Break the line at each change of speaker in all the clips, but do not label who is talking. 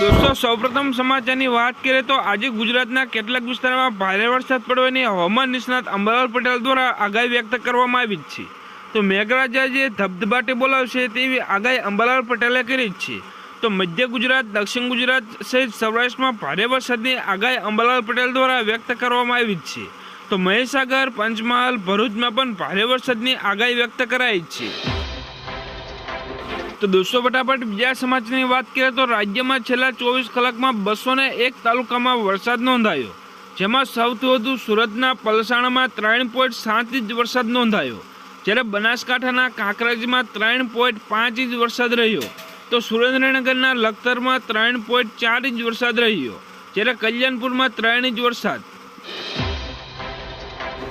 दोस्तों सौप्रथम समाचार बात करें तो आज गुजरातना કેટલાક વિસ્તારમાં ભારે વરસાદ પડવાની હવામાન નિષ્ણાત અંબાલાલ પટેલ દ્વારા આગાહી વ્યક્ત કરવામાં આવી છે। તો મેઘરાજા જે ધબધબાટી બોલાવશે તેવી આગાહી અંબાલાલ પટેલે કરી છે। તો મધ્ય ગુજરાત, દક્ષિણ ગુજરાત સહિત સૌરાષ્ટ્રમાં ભારે વરસાદની આગાહી અંબાલાલ પટેલ દ્વારા વ્યક્ત કરવામાં આવી છે। તો મહીસાગર, પંચમહાલ, ભરૂચમાં પણ ભારે વરસાદની આગાહી વ્યક્ત કરાઈ છે। तो दोस्तों फटाफट बीजा समाचार की बात करें तो राज्य में छेल्ला 24 कलाक में 201 तालुका में वरसाद नोंधायो, जेमां सौथी वधु सूरतना पलसाणा में 3.7 इंच वरसाद नोंधायो, ज्यारे बनासकांठाना कांकरेज में 3.5 इंच वरसाद रह्यो। तो सुरेन्द्रनगरना लखतर में 3.4 इंच वरसाद रह्यो, ज्यारे कल्याणपुर में 3 इंच वरसाद।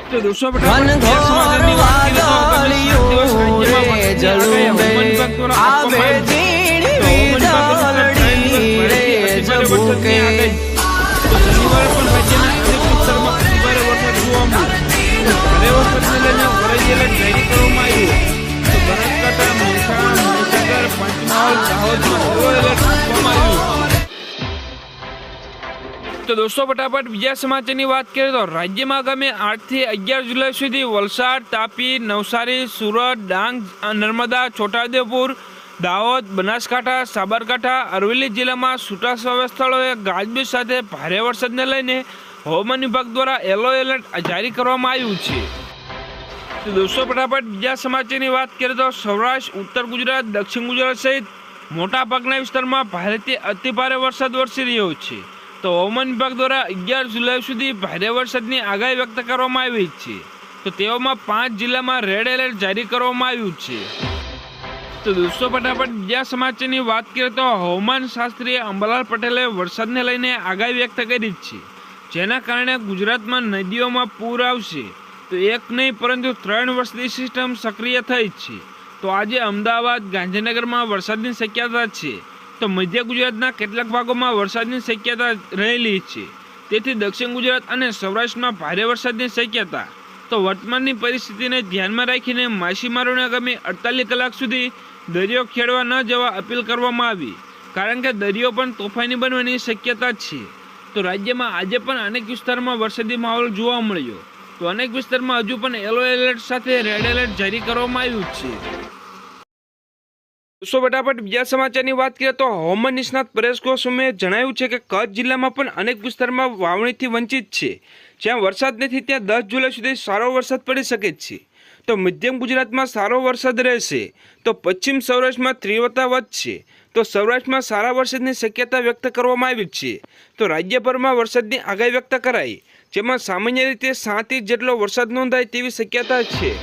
तो दोस्तों तो दोस्तों फटाफट बीजा समाचार की बात करें तो राज्य में आगामी 8 થી 11 जुलाई सुधी वलसाड, तापी, नवसारी, सूरत, डांग, नर्मदा, छोटाउदेपुर, दाहोद, बनासकांठा, साबरकांठा, अरवली जिला में छूटाछवाया स्थलोए गाजवीज साथे भारे वरसादने लईने हवामान विभाग द्वारा येलो एलर्ट जारी करवामां आव्युं छे। तो दोस्तों फटाफट बीजा समाचार की बात करें तो सौराष्ट्र, उत्तर गुजरात, दक्षिण गुजरात सहित मोटा भागना विस्तारमां भारेथी अति भारे वरसाद वरसी रह्यो छे। तो हवामान विभाग द्वारा 11 जुलाई सुधी भारे वरसादनी आगाही व्यक्त करवामां आवी छे। तो तेओमां 5 जिला में रेड एलर्ट जारी करवामां आव्युं छे। तो दोस्तों फटाफट बीजा समाचार की बात करें तो हवामान शास्त्री अंबालाल पटेले वरसादने लईने आगाही व्यक्त करी छे, जेना कारणे गुजरात में नदीओं में पूर आवशे। तो एक नहीं परंतु 3 वर्षनी सिस्टम सक्रिय थई छे। तो आज अमदावाद, गांधीनगर में वरसादनी शक्यता छे। तो मध्य गुजरातना કેટલાક ભાગોમાં વરસાદની શક્યતા રહેલી છે, તેથી દક્ષિણ ગુજરાત અને સૌરાષ્ટ્રમાં ભારે વરસાદની શક્યતા। તો વર્તમાનની પરિસ્થિતિને ધ્યાનમાં રાખીને માછીમારોને આગામી 48 કલાક સુધી દરિયો ખેડવા ન જવા અપીલ કરવામાં આવી, કારણ કે દરિયો પણ તોફાની બનવાની શક્યતા છે। તો રાજ્યમાં આજે પણ અનેક વિસ્તારોમાં વરસાદી માહોલ જોવા મળ્યો। તો અનેક વિસ્તારમાં હજુ પણ યેલો એલર્ટ સાથે રેડ એલર્ટ જારી કરવામાં આવ્યું છે। दोस्तों फटाफट बीजा समाचार की बात करें तो हवामान निष्णात परेश गोस्वामीए जणाव्युं छे के कच्छ जिल्ला में पण अनेक विस्तार में वावणीथी वंचित छे। ज्यां वरसाद नथी त्यां 10 जुलाई सुधी सारो वरसाद पड़ी शके छे। तो मध्यम गुजरात में सारो वरसाद रहेशे। तो पश्चिम सौराष्ट्र में तीव्रता वधशे। तो सौराष्ट्र में सारा वरसादनी शक्यता व्यक्त करवामां आवी छे। तो राज्यभर में वरसादनी आगाही व्यक्त कराई, जेमां सामान्य रीते 7 इंच जेटलो वरसाद नोंधाय तेवी शक्यता छे।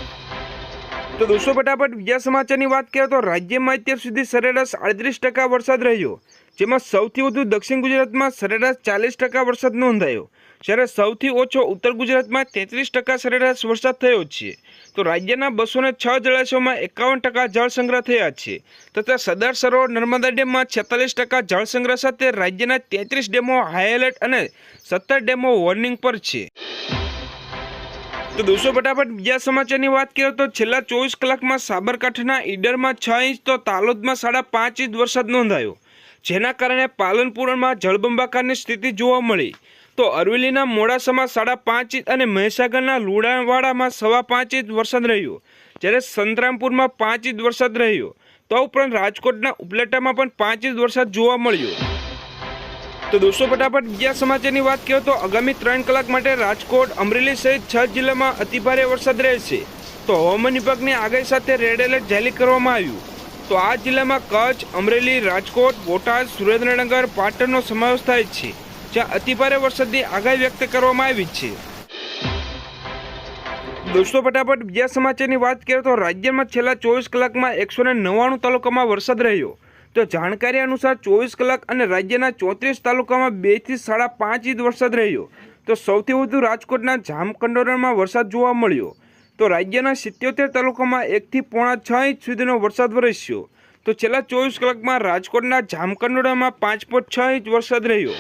तो दोस्तों फटाफट बीजा समाचार की बात करें तो राज्य में अत्यार सुधी सरेराश 38% वरसाद रह्यो, जेमां सौथी वधु दक्षिण गुजरात में सरेराश 40% वरसाद नोंधायो, ज्यारे सौथी ओछो उत्तर गुजरात में 33% सरेराश वरसाद थयो छे। तो राज्यना 206 जलाशयों में 51% जल संग्रह थया छे, तथा सरदार सरोवर नर्मदा डेम में 46% जल संग्रह साथे राज्यना 33 डेमो हाई एलर्ट और 17 डेमो वॉर्निंग पर छे। तो दोस्तों फटाफट बीजा समाचार की बात करें तो छेल्ला 24 कलाक में साबरकांठाना ईडर में 6 इंच तो तालोद में 5.5 इंच वरसाद नोंधायो, जेना कारणे पालनपुर में जलबंबाकारनी स्थिति जोवा मळी। तो अरवलीना मोडासामां 5.5 इंच और महीसागरना लुणावाड़ा में 5.25 इंच वरसाद रह्यो, ज्यारे संतरामपुर में 5 इंच वरसाद रह्यो। तो उपरांत राजकोटना उपलेटा में पण 5 इंच वरसाद जोवा मळ्यो। तो दोस्तों फटाफट बीजा समाचार की बात करें तो आगामी 3 कलाक माटे राजकोट, अमरेली सहित 6 जिला में अति भारे वरसाद रहेशे। तो हवामान विभाग की आगाही साथे रेड एलर्ट जारी करवामां आव्युं। तो आ जिला में कच्छ, अमरेली, राजकोट, बोटाद, सुरेन्द्रनगर, पाटणनो समावेश थाय छे, ज्यां अति भारे वरसादनी आगाही व्यक्त करवामां आवी छे। दोस्तों फटाफट बीजा समाचार की बात करें तो राज्य में छेल्ला 24 कलाक में 199 तालुका में वरसाद रह्यो। तो जानकारी अनुसार 24 कलाक और राज्यना 34 तालुका में 2 થી 5.5 इंच वरसाद रह्यो। तो सौथी वधु राजकोटना जामकंडोरण में वरसाद जोवा मळ्यो। तो राज्यना 77 तालुका में 1 થી 5.5 इंच सुधीनो वरसाद वरस्यो। तो छेल्ला 24 कलाक में राजकोटना जामकंडोरण में 5.6 इंच वरसाद रह्यो।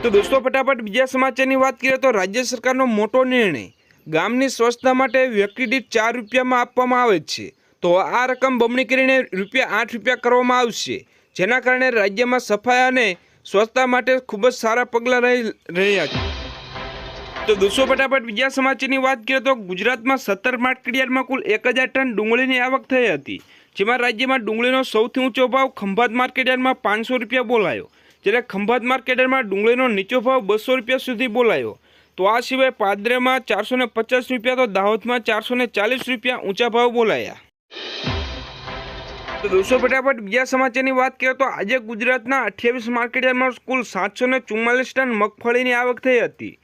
तो दोस्तों फटाफट बीजा समाचार की बात करें तो राज्य सरकारनो मोटो निर्णय, गामनी स्वच्छता माटे व्यक्ति दीठ 4 रूपिया में आपवामां आवे छे। तो आ रकम बमणी करीने ₹8 કરવામાં આવશે, જેના કારણે રાજ્યમાં સફાઈ અને સ્વચ્છતા માટે ખૂબ જ સારા પગલાં રહી રહ્યા છે। તો દોસ્તો ફટાફટ બીજા સમાચારની વાત કરીએ તો ગુજરાતમાં 17 માર્કેટયાર્ડમાં કુલ 1000 ટન ડુંગળીની આવક થઈ હતી, જેમાં રાજ્યમાં ડુંગળીનો સૌથી ઊંચો ભાવ ખંભાત માર્કેટયાર્ડમાં 500 રૂપિયા બોલાયો, જ્યારે ખંભાત માર્કેટયાર્ડમાં ડુંગળીનો નીચો ભાવ 200 રૂપિયા સુધી બોલાયો। તો આ સિવાય પાદરેમાં 450 રૂપિયા તો દાહોદમાં 440 રૂપિયા ઊંચા ભાવ બોલાયા। તો દોસ્તો ફટાફટ બીજા સમાચારની વાત કરીએ તો આજે ગુજરાતના 28 માર્કેટયાર્ડમાં કુલ 744 ટન મગફળીની આવક થઈ હતી,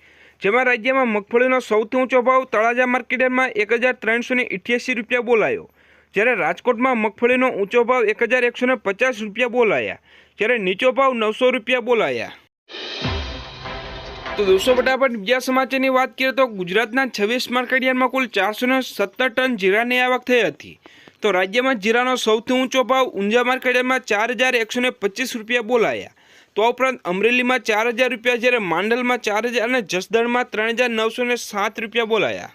જેમાં રાજ્યમાં મગફળીનો સૌથી ઊંચો ભાવ તળાજા માર્કેટયાર્ડમાં 1388 રૂપિયા બોલાયો, જ્યારે રાજકોટમાં મગફળીનો ઊંચો ભાવ 1150 રૂપિયા બોલાયા, જ્યારે નીચો ભાવ 900 રૂપિયા બોલાયા। તો દોસ્તો ફટાફટ બીજા સમાચારની વાત કરીએ તો ગુજરાતના 26 માર્કેટયાર્ડમાં કુલ 417 ટન જીરાની આવક થઈ હતી, તો રાજ્યમાં જીરાનો સૌથી ઊંચો ભાવ ઊંઝા માર્કેટયાર્ડમાં 4125 રૂપિયા બોલાયા। તો ઉપરાંત અમરેલીમાં 4000 રૂપિયા, જ્યારે માંડલમાં 4000 અને જસદણમાં 3907 રૂપિયા બોલાયા।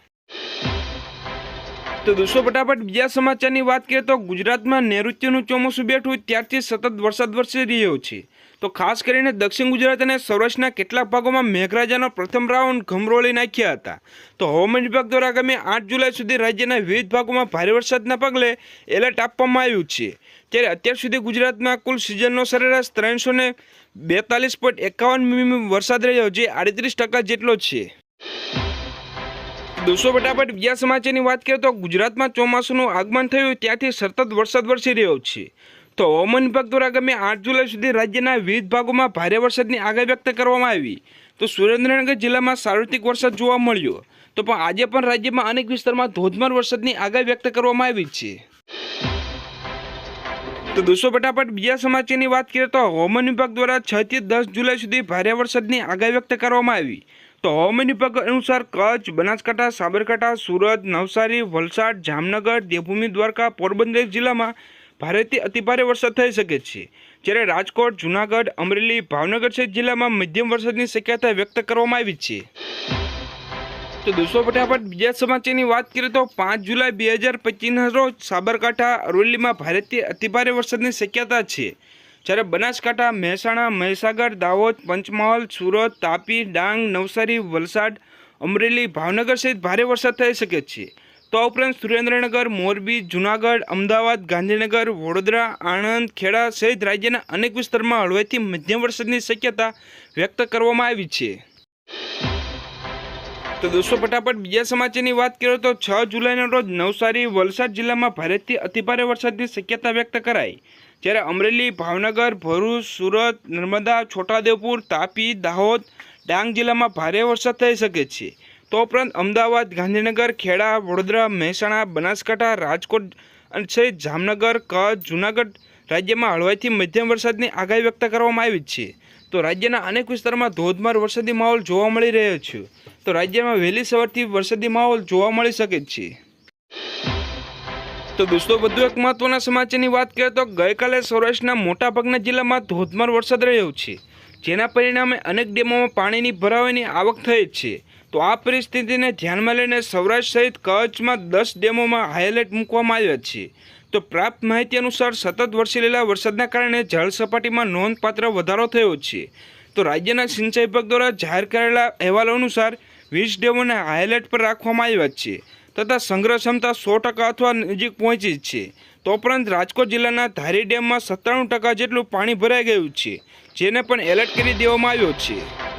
તો દોસ્તો ફટાફટ બીજા સમાચારની વાત કરીએ તો ગુજરાતમાં નૈઋત્યનું ચોમાસું બેઠું ત્યારથી સતત વરસાદ વરસી રહ્યો છે, તો ખાસ કરીને દક્ષિણ ગુજરાત અને સૌરાષ્ટ્રના કેટલાક ભાગોમાં મેઘરાજાનો પ્રથમ રાઉન્ડ ગમરોળી નાખ્યા હતા। તો હવામાન વિભાગ દ્વારા આગામી 8 જુલાઈ સુધી રાજ્યના વિવિધ ભાગોમાં ભારે વરસાદના પગલે એલર્ટ આપવામાં આવ્યું છે, ત્યારે અત્યાર સુધી ગુજરાતમાં કુલ સિઝનનો સરેરાશ 342.51 મીમી વરસાદ રહ્યો, જે 38% જેટલો છે। દોસ્તો ફટાફટ બીજા સમાચારની વાત કરીએ તો ગુજરાતમાં ચોમાસુનું આગમન થયું ત્યાંથી સતત વરસાદ વરસી રહ્યો છે, તો હવામાન વિભાગ દ્વારા આગામી 8 જુલાઈ સુધી રાજ્યના વિવિધ ભાગોમાં ભારે વરસાદની આગાહી વ્યક્ત કરવામાં આવી। તો સુરેન્દ્રનગર જિલ્લામાં સાર્વત્રિક વરસાદ જોવા મળ્યો, તો પણ આજે પણ રાજ્યમાં અનેક વિસ્તારમાં ધોધમાર વરસાદની આગાહી વ્યક્ત કરવામાં આવી છે। તો દોસ્તો ફટાફટ બીજા સમાચારની વાત કરીએ તો હવામાન વિભાગ દ્વારા 6 થી 10 જુલાઈ સુધી ભારે વરસાદની આગાહી વ્યક્ત કરવામાં આવી। તો હવામાન વિભાગ અનુસાર કચ્છ, બનાસકાંઠા, સાબરકાંઠા, સુરત, નવસારી, વલસાડ, જામનગર, દેવભૂમિ, દ્વારકા, પોરબંદર જિલ્લામાં ભારેથી અતિભારે વરસાદ થઈ શકે છે, જ્યારે રાજકોટ, જૂનાગઢ, અમરેલી, ભાવનગર સહિત જિલ્લામાં મધ્યમ વરસાદની શક્યતા વ્યક્ત કરવામાં આવી છે। તો દોસ્તો ફટાફટ બીજા સમાચારની વાત કરીએ તો 5 જુલાઈ 2025ના રોજ સાબરકાંઠા, અરવલ્લીમાં ભારેથી અતિભારે વરસાદની શક્યતા છે, જ્યારે બનાસકાંઠા, મહેસાણા, મહીસાગર, દાહોદ, પંચમહાલ, સુરત, તાપી, ડાંગ, નવસારી, વલસાડ, અમરેલી, ભાવનગર સહિત ભારે વરસાદ થઈ શકે છે। તો ઉપરાંત સુરેન્દ્રનગર, મોરબી, જૂનાગઢ, અમદાવાદ, ગાંધીનગર, વડોદરા, આણંદ, ખેડા સહિત રાજ્યના અનેક વિસ્તારમાં હળવાથી મધ્યમ વરસાદની શક્યતા વ્યક્ત કરવામાં આવી છે। તો દોસ્તો ફટાફટ બીજા સમાચારની વાત કરીએ તો 6 જુલાઈના રોજ નવસારી, વલસાડ જિલ્લામાં ભારેથી અતિભારે વરસાદની શક્યતા વ્યક્ત કરાઈ, જ્યારે અમરેલી, ભાવનગર, ભરૂચ, સુરત, નર્મદા, છોટાઉદેપુર, તાપી, દાહોદ, ડાંગ જિલ્લામાં ભારે વરસાદ થઈ શકે છે। તો ઉપરાંત અમદાવાદ, ગાંધીનગર, ખેડા, વડોદરા, મહેસાણા, બનાસકાંઠા, રાજકોટ સહિત જામનગર, કચ્છ, જૂનાગઢ રાજ્યમાં હળવાથી મધ્યમ વરસાદની આગાહી વ્યક્ત કરવામાં આવી છે। તો રાજ્યના અનેક વિસ્તારમાં ધોધમાર વરસાદી માહોલ જોવા મળી રહ્યો છે, તો રાજ્યમાં વહેલી સવારથી વરસાદી માહોલ જોવા મળી શકે છે। તો દોસ્તો વધુ એક મહત્વના સમાચારની વાત કરીએ તો ગઈકાલે સૌરાષ્ટ્રના મોટાભાગના જિલ્લામાં ધોધમાર વરસાદ રહ્યો છે, જેના પરિણામે અનેક ડેમોમાં પાણીની ભરાવાની આવક થઈ છે। તો આ પરિસ્થિતિને ધ્યાનમાં લઈને સૌરાષ્ટ્ર સહિત કચ્છમાં 10 ડેમોમાં હાઈએલર્ટ મૂકવામાં આવ્યા છે। તો પ્રાપ્ત માહિતી અનુસાર સતત વરસી રહેલા વરસાદના કારણે જળ સપાટીમાં નોંધપાત્ર વધારો થયો છે। તો રાજ્યના સિંચાઈ વિભાગ દ્વારા જાહેર કરેલા અહેવાલો અનુસાર 20 ડેમોને હાઈએલર્ટ પર રાખવામાં આવ્યા છે, તથા સંગ્રહ ક્ષમતા 100% અથવા નજીક પહોંચી છે। તો ઉપરાંત રાજકોટ જિલ્લાના ધારી ડેમમાં 97% જેટલું પાણી ભરાઈ ગયું છે, જેને પણ એલર્ટ કરી દેવામાં આવ્યો છે।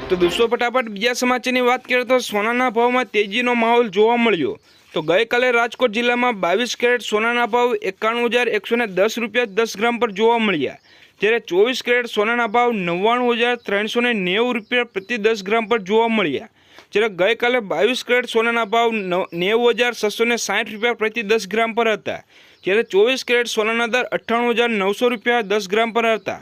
તો દોસ્તો ફટાફટ બીજા સમાચારની વાત કરીએ તો સોનાના ભાવમાં તેજીનો માહોલ જોવા મળ્યો। તો ગઈકાલે રાજકોટ જિલ્લામાં 22 કેરેટ સોનાના ભાવ 91,110 રૂપિયા 10 ગ્રામ પર જોવા મળ્યા, જ્યારે 24 કેરેટ સોનાના ભાવ 99,390 રૂપિયા પ્રતિ 10 ગ્રામ પર જોવા મળ્યા, જ્યારે ગઈકાલે 22 કેરેટ સોનાના ભાવ 90,660 રૂપિયા પ્રતિ 10 ગ્રામ પર હતા, જ્યારે 24 કેરેટ સોનાના દર 98,900 રૂપિયા 10 ગ્રામ પર હતા।